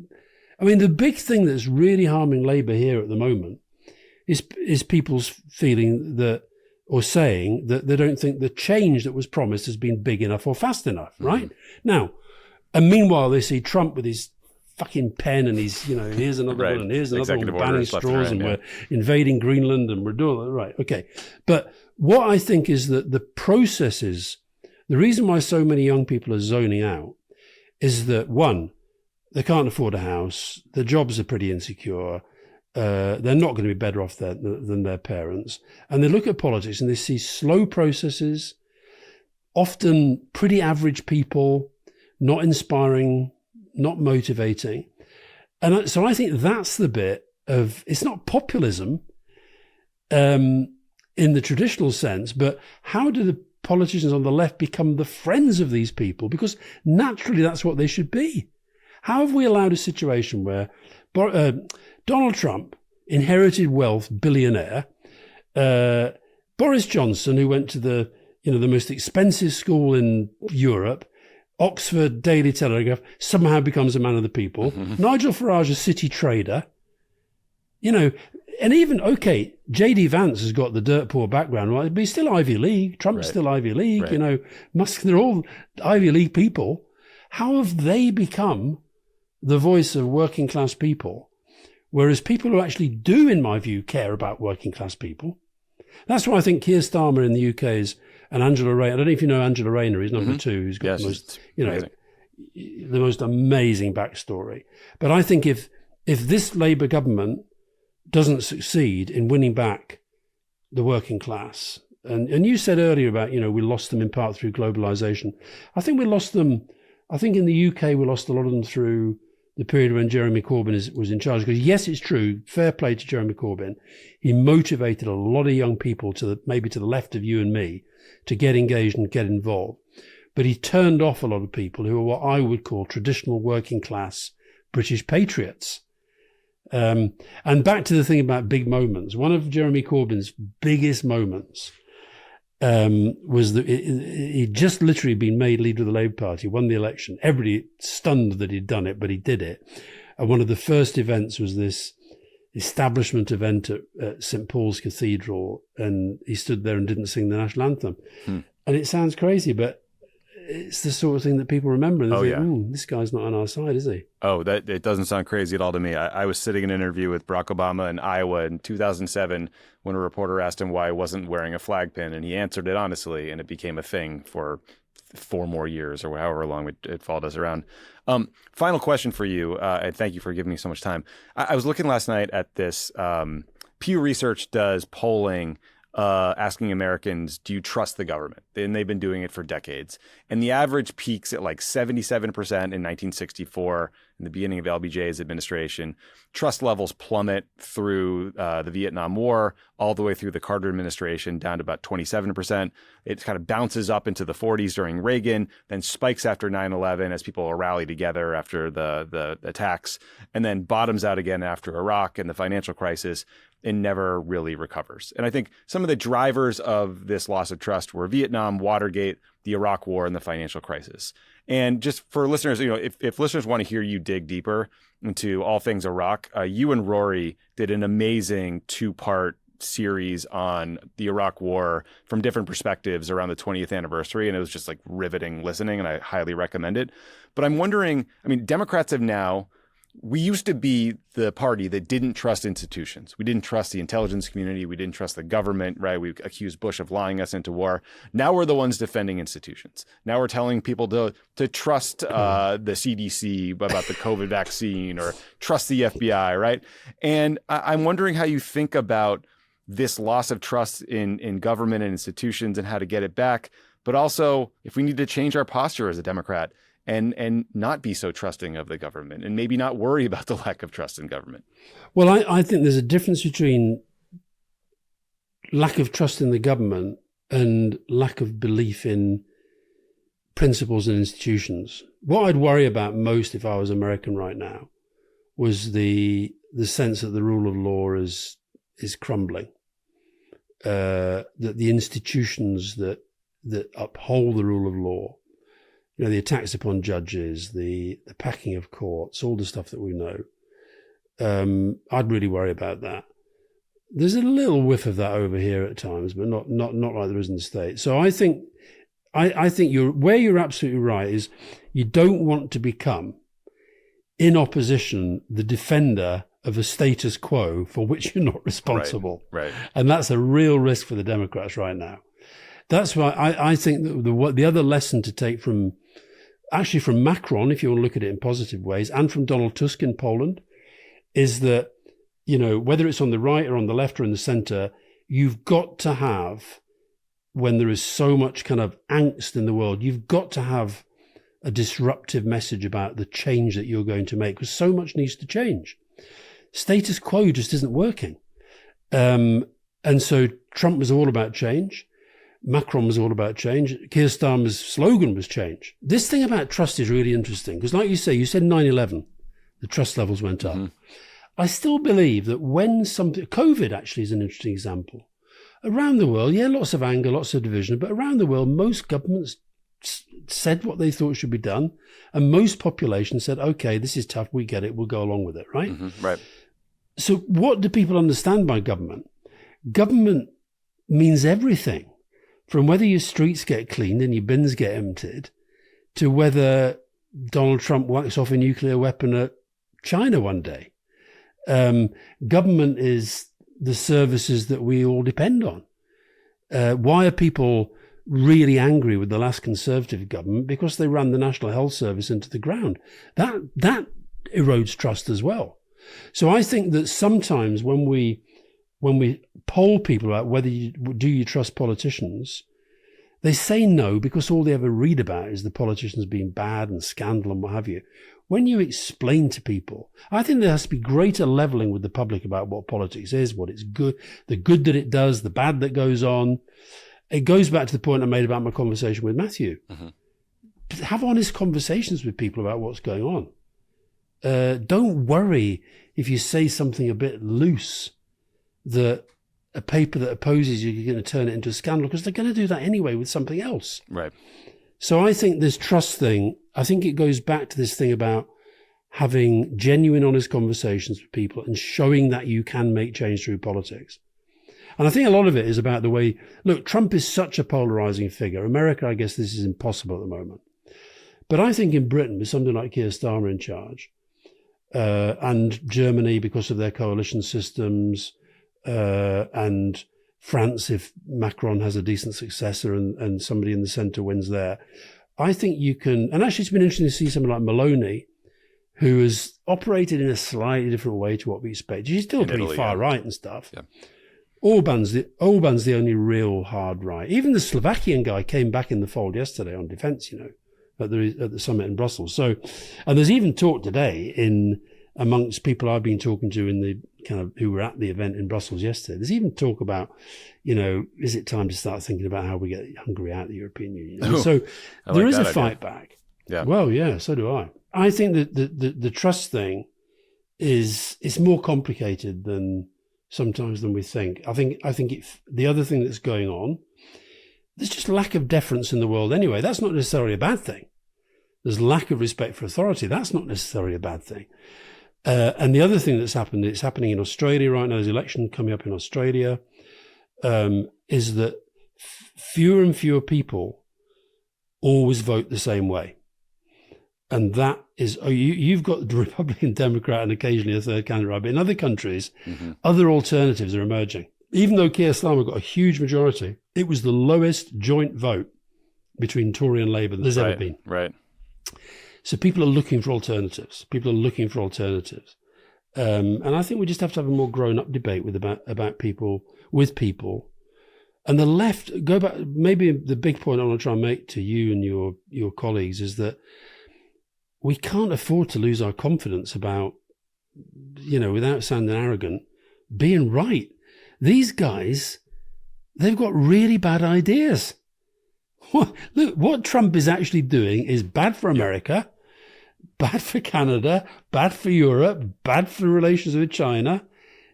I mean, the big thing that's really harming Labour here at the moment is people's feeling that, or saying that they don't think the change that was promised has been big enough or fast enough, right? Now, and meanwhile, they see Trump with his fucking pen and he's, here's another one and here's another one, we're banning straws and we're invading Greenland and we're doing that. Right, okay. But what I think is that the processes, the reason why so many young people are zoning out is that, one, they can't afford a house, their jobs are pretty insecure, they're not going to be better off than their parents. And they look at politics and they see slow processes, often pretty average people, not inspiring, not motivating. And so I think that's the bit of, it's not populism in the traditional sense, but how do the politicians on the left become the friends of these people? Because naturally that's what they should be. How have we allowed a situation where Donald Trump, inherited wealth, billionaire, Boris Johnson, who went to the most expensive school in Europe, Oxford Daily Telegraph, somehow becomes a man of the people. Mm-hmm. Nigel Farage, a city trader, and even, okay, J.D. Vance has got the dirt poor background, right? But he's still Ivy League. Trump's still Ivy League, Musk, they're all Ivy League people. How have they become the voice of working class people? Whereas people who actually do, in my view, care about working class people. That's why I think Keir Starmer in the UK is, and Angela Rayner. I don't know if you know Angela Rayner, who's number two, who's got the most, the most amazing backstory. But I think if this Labour government doesn't succeed in winning back the working class, and you said earlier about, we lost them in part through globalisation. I think we lost them, I think in the UK we lost a lot of them through the period when Jeremy Corbyn was in charge. Because yes, it's true, fair play to Jeremy Corbyn. He motivated a lot of young people maybe to the left of you and me to get engaged and get involved. But he turned off a lot of people who are what I would call traditional working class British patriots. And back to the thing about big moments. One of Jeremy Corbyn's biggest moments was that he'd just literally been made leader of the Labour Party, won the election. Everybody stunned that he'd done it, but he did it. And one of the first events was this establishment event at St. Paul's Cathedral, and he stood there and didn't sing the national anthem. And it sounds crazy, but it's the sort of thing that people remember. And they think, this guy's not on our side, is he? Oh, that it doesn't sound crazy at all to me. I was sitting in an interview with Barack Obama in Iowa in 2007 when a reporter asked him why he wasn't wearing a flag pin, and he answered it honestly, and it became a thing for 4 more years or however long it followed us around. Final question for you, and thank you for giving me so much time. I was looking last night at this. Pew Research does polling asking Americans, do you trust the government? And they've been doing it for decades. And the average peaks at like 77% in 1964, in the beginning of LBJ's administration. Trust levels plummet through the Vietnam War, all the way through the Carter administration, down to about 27%. It kind of bounces up into the 40s during Reagan, then spikes after 9/11 as people rally together after the attacks, and then bottoms out again after Iraq and the financial crisis, and never really recovers. And I think some of the drivers of this loss of trust were Vietnam, Watergate, the Iraq War, and the financial crisis. And just for listeners, if listeners want to hear you dig deeper into all things Iraq, you and Rory did an amazing 2-part series on the Iraq War from different perspectives around the 20th anniversary. And it was just like riveting listening, and I highly recommend it. But I'm wondering, Democrats have now, we used to be the party that didn't trust institutions. We didn't trust the intelligence community. We didn't trust the government, right? We accused Bush of lying us into war. Now we're the ones defending institutions. Now we're telling people to trust the CDC about the COVID vaccine, or trust the FBI, right? And I'm wondering how you think about this loss of trust in government and institutions and how to get it back. But also, if we need to change our posture as a Democrat and not be so trusting of the government, and maybe not worry about the lack of trust in government. Well, I think there's a difference between lack of trust in the government and lack of belief in principles and institutions. What I'd worry about most if I was American right now was the sense that the rule of law is crumbling, that the institutions that uphold the rule of law, the attacks upon judges, the packing of courts, all the stuff that we know, I'd really worry about that. There's a little whiff of that over here at times, but not like there is in the States. So I think you're absolutely right is you don't want to become in opposition the defender of a status quo for which you're not responsible. Right. And that's a real risk for the Democrats right now. That's why I think that the other lesson to take from Macron, if you want to look at it in positive ways, and from Donald Tusk in Poland, is that, whether it's on the right or on the left or in the center, you've got to have, when there is so much kind of angst in the world, you've got to have a disruptive message about the change that you're going to make, because so much needs to change. Status quo just isn't working. And so Trump was all about change. Macron was all about change. Keir Starmer's slogan was change. This thing about trust is really interesting, because like you said 9/11, the trust levels went up. I still believe that when COVID actually is an interesting example. Around the world, lots of anger, lots of division, but around the world, most governments said what they thought should be done, and most populations said, okay, this is tough, we get it, we'll go along with it, right? Right. So what do people understand by government? Government means everything, from whether your streets get cleaned and your bins get emptied, to whether Donald Trump whacks off a nuclear weapon at China one day. Government is the services that we all depend on. Why are people really angry with the last Conservative government? Because they ran the National Health Service into the ground. That erodes trust as well. So I think that sometimes when we poll people about whether you trust politicians, they say no because all they ever read about is the politicians being bad and scandal and what have you. When you explain to people, I think there has to be greater leveling with the public about what politics is, what it's good, the good that it does, the bad that goes on. It goes back to the point I made about my conversation with Matthew. Have honest conversations with people about what's going on. Don't worry if you say something a bit loose, that a paper that opposes you, you're going to turn it into a scandal, because they're going to do that anyway with something else. Right. So I think this trust thing, I think it goes back to this thing about having genuine, honest conversations with people and showing that you can make change through politics. And I think a lot of it is about the way, look, Trump is such a polarizing figure. America, I guess this is impossible at the moment. But I think in Britain, with something like Keir Starmer in charge, and Germany because of their coalition systems, and France, if Macron has a decent successor and somebody in the centre wins there, I think you can. And actually, it's been interesting to see someone like Meloni, who has operated in a slightly different way to what we expect. She's still pretty Italy, far right and stuff. Yeah. Orban's the only real hard right. Even the Slovakian guy came back in the fold yesterday on defence, at the summit in Brussels. So, and there's even talk today amongst people I've been talking to in the kind of who were at the event in Brussels yesterday. There's even talk about, is it time to start thinking about how we get Hungary out of the European Union? So there is a fight back. Yeah. Well, yeah, so do I. I think that the trust thing is more complicated than we think. I think the other thing that's going on, there's just lack of deference in the world anyway. That's not necessarily a bad thing. There's lack of respect for authority. That's not necessarily a bad thing. And the other thing that's happened, it's happening in Australia right now, there's an election coming up in Australia, is that fewer and fewer people always vote the same way. And that is, you've got the Republican, Democrat, and occasionally a third candidate, but in other countries, other alternatives are emerging. Even though Keir Starmer got a huge majority, it was the lowest joint vote between Tory and Labour there's ever been. Right. So people are looking for alternatives. And I think we just have to have a more grown-up debate about people, with people. And the left, go back, maybe the big point I want to try and make to you and your colleagues is that we can't afford to lose our confidence about, without sounding arrogant, being right. These guys, they've got really bad ideas. Look, what Trump is actually doing is bad for America, bad for Canada, bad for Europe, bad for relations with China.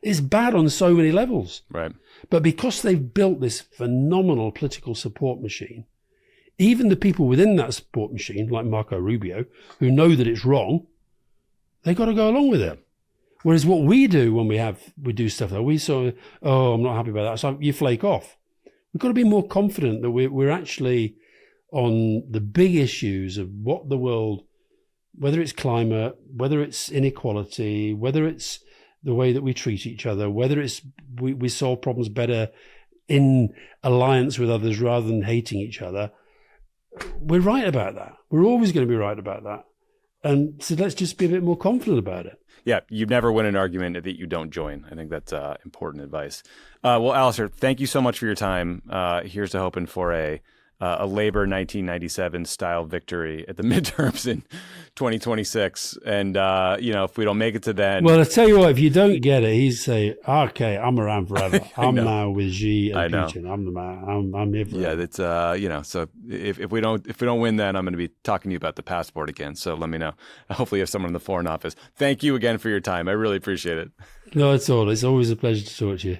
It's bad on so many levels. Right. But because they've built this phenomenal political support machine, even the people within that support machine, like Marco Rubio, who know that it's wrong, they've got to go along with it. Whereas what we do when we do stuff like we sort of, oh, I'm not happy about that. So you flake off. We've got to be more confident that we're actually on the big issues of what the world, whether it's climate, whether it's inequality, whether it's the way that we treat each other, whether it's we solve problems better in alliance with others rather than hating each other. We're right about that. We're always going to be right about that. And so let's just be a bit more confident about it. Yeah, you never win an argument that you don't join. I think that's important advice. Well, Alastair, thank you so much for your time. Here's to hoping for a Labour 1997 style victory at the midterms in 2026. And, if we don't make it to then. Well, I tell you what, if you don't get it, he'd say, okay, I'm around forever. I'm now with Xi and Putin. I'm the man. I'm here forever. Yeah, it's, so if we don't win, then I'm going to be talking to you about the passport again. So let me know. Hopefully you have someone in the Foreign Office. Thank you again for your time. I really appreciate it. No, it's all. It's always a pleasure to talk to you.